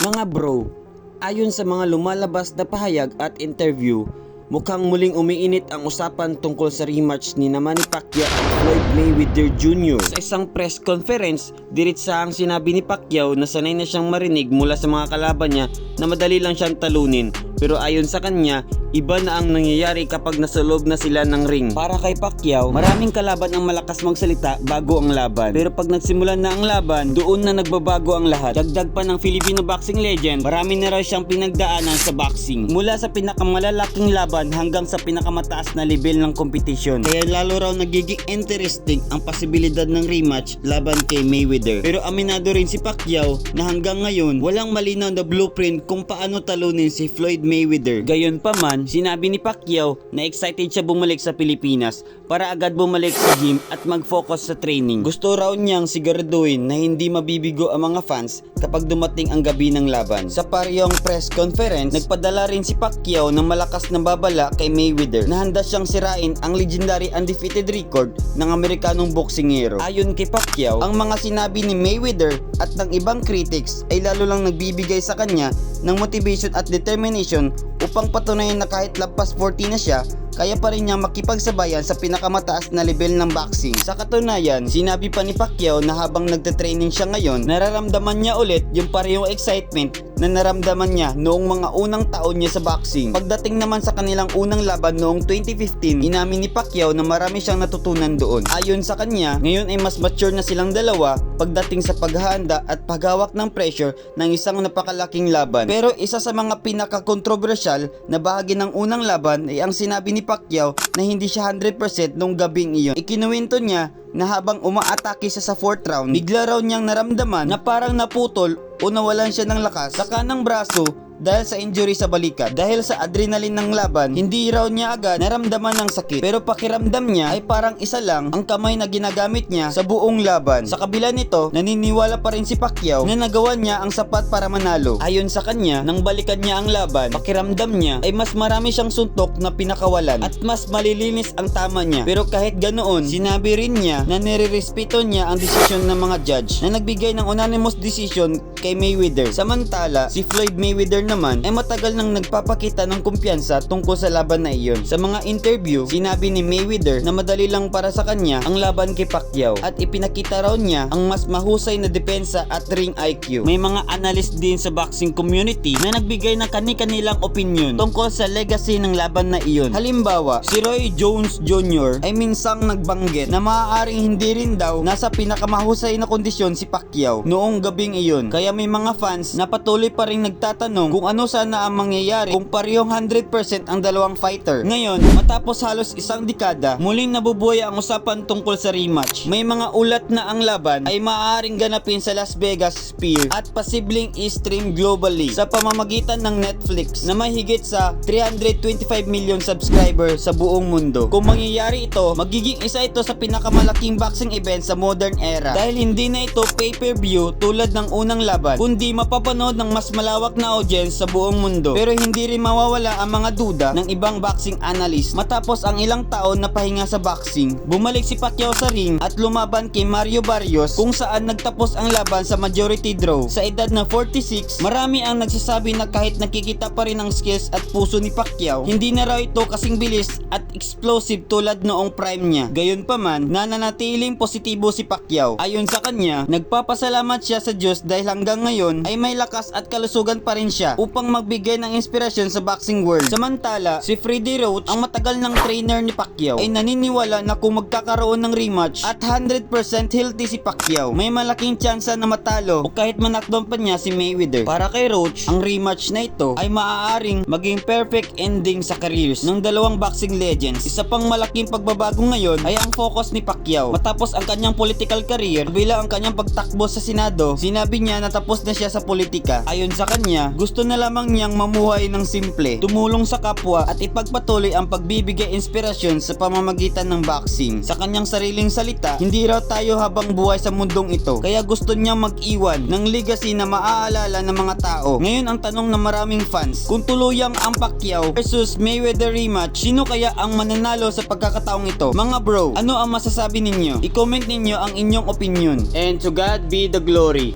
Mga bro, ayon sa mga lumalabas na pahayag at interview, mukhang muling umiinit ang usapan tungkol sa rematch ni Manny Pacquiao at Floyd Mayweather Jr. Sa isang press conference, diretsahang sinabi ni Pacquiao na sanay na siyang marinig mula sa mga kalaban niya na madali lang siyang talunin. Pero ayon sa kanya, iba na ang nangyayari kapag nasa loob na sila ng ring. Para kay Pacquiao, maraming kalaban ang malakas magsalita bago ang laban. Pero pag nagsimulan na ang laban, doon na nagbabago ang lahat. Dagdag pa ng Filipino boxing legend, marami na raw siyang pinagdaanan sa boxing. Mula sa pinakamalalaking laban hanggang sa pinakamataas na level ng kompetisyon. Kaya lalo raw nagiging interesting ang posibilidad ng rematch laban kay Mayweather. Pero aminado rin si Pacquiao na hanggang ngayon, walang malinaw na blueprint kung paano talunin si Floyd Mayweather. Gayon pa man, sinabi ni Pacquiao na excited siya bumalik sa Pilipinas para agad bumalik sa gym at mag-focus sa training. Gusto raw niyang siguraduhin na hindi mabibigo ang mga fans kapag dumating ang gabi ng laban. Sa parehong press conference, nagpadala rin si Pacquiao ng malakas na babala kay Mayweather na handa siyang sirain ang legendary undefeated record ng Amerikanong boksingero. Ayon kay Pacquiao, ang mga sinabi ni Mayweather at ng ibang critics ay lalo lang nagbibigay sa kanya ng motivation at determination upang patunayan na kahit lampas 40 na siya, kaya pa rin niya makipagsabayan sa pinakamataas na level ng boxing. Sa katunayan, sinabi pa ni Pacquiao na habang nagte-training siya ngayon, nararamdaman niya ulit yung parehong excitement na naramdaman niya noong mga unang taon niya sa boxing. Pagdating naman sa kanilang unang laban noong 2015, inamin ni Pacquiao na marami siyang natutunan doon. Ayon sa kanya, ngayon ay mas mature na silang dalawa pagdating sa paghahanda at paghawak ng pressure ng isang napakalaking laban. Pero isa sa mga pinaka-kontrobersyal na bahagi ng unang laban ay ang sinabi ni Pacquiao na hindi siya 100% nung gabing iyon. Ikinuwento niya na habang umaatake siya sa 4th round, bigla raw niyang naramdaman na parang naputol o nawalan siya ng lakas sa kanang braso dahil sa injury sa balikat. Dahil sa adrenaline ng laban, hindi raw niya agad naramdaman ng sakit. Pero pakiramdam niya ay parang isa lang ang kamay na ginagamit niya sa buong laban. Sa kabila nito, naniniwala pa rin si Pacquiao na nagawa niya ang sapat para manalo. Ayon sa kanya, nang balikan niya ang laban, pakiramdam niya ay mas marami siyang suntok na pinakawalan at mas malilinis ang tama niya. Pero kahit ganoon, sinabi rin niya na nirerespeto niya ang desisyon ng mga judge na nagbigay ng unanimous decision kay Mayweather. Samantala, si Floyd Mayweather naman ay matagal nang nagpapakita ng kumpiyansa tungkol sa laban na iyon. Sa mga interview, sinabi ni Mayweather na madali lang para sa kanya ang laban kay Pacquiao at ipinakita raw niya ang mas mahusay na depensa at ring IQ. May mga analyst din sa boxing community na nagbigay ng kani-kanilang opinion tungkol sa legacy ng laban na iyon. Halimbawa, si Roy Jones Jr. ay minsang nagbanggit na maaaring hindi rin daw nasa pinakamahusay na kondisyon si Pacquiao noong gabing iyon. Kaya may mga fans na patuloy pa rin nagtatanong kung ano sana ang mangyayari kung parehong 100% ang dalawang fighter. Ngayon, matapos halos isang dekada, muling nabubuhay ang usapan tungkol sa rematch. May mga ulat na ang laban ay maaaring ganapin sa Las Vegas Sphere at posibleng i-stream globally sa pamamagitan ng Netflix na may higit sa 325 million subscriber sa buong mundo. Kung mangyayari ito, magiging isa ito sa pinakamalaking boxing event sa modern era dahil hindi na ito pay-per-view tulad ng unang laban, kundi mapapanood ng mas malawak na audience sa buong mundo. Pero hindi rin mawawala ang mga duda ng ibang boxing analyst. Matapos ang ilang taon na pahinga sa boxing, bumalik si Pacquiao sa ring at lumaban kay Mario Barrios kung saan nagtapos ang laban sa majority draw. Sa edad na 46, marami ang nagsasabi na kahit nakikita pa rin ang skills at puso ni Pacquiao, hindi na raw ito kasing bilis at explosive tulad noong prime niya. Gayon pa man, nananatiling positibo si Pacquiao. Ayon sa kanya, nagpapasalamat siya sa Diyos dahil hanggang ngayon ay may lakas at kalusugan pa rin siya upang magbigay ng inspirasyon sa boxing world. Samantala, si Freddie Roach, ang matagal ng trainer ni Pacquiao, ay naniniwala na kung magkakaroon ng rematch at 100% healthy si Pacquiao, may malaking tsansa na matalo o kahit manakdown pa niya si Mayweather. Para kay Roach, ang rematch na ito ay maaaring maging perfect ending sa careers ng dalawang boxing legends. Isa pang malaking pagbabago ngayon ay ang focus ni Pacquiao. Matapos ang kanyang political career, bilang ang kanyang pagtakbo sa Senado, sinabi niya na tapos na siya sa politika. Ayon sa kanya, gusto na lamang niyang mamuhay ng simple, tumulong sa kapwa at ipagpatuloy ang pagbibigay inspirasyon sa pamamagitan ng boxing. Sa kanyang sariling salita, hindi raw tayo habang buhay sa mundong ito, kaya gusto niyang mag-iwan ng legacy na maaalala ng mga tao. Ngayon ang tanong ng maraming fans, kung tuluyang ang Pacquiao versus Mayweather rematch, sino kaya ang mananalo sa pagkakataong ito? Mga bro, ano ang masasabi ninyo? I-comment ninyo ang inyong opinion. And to God be the glory.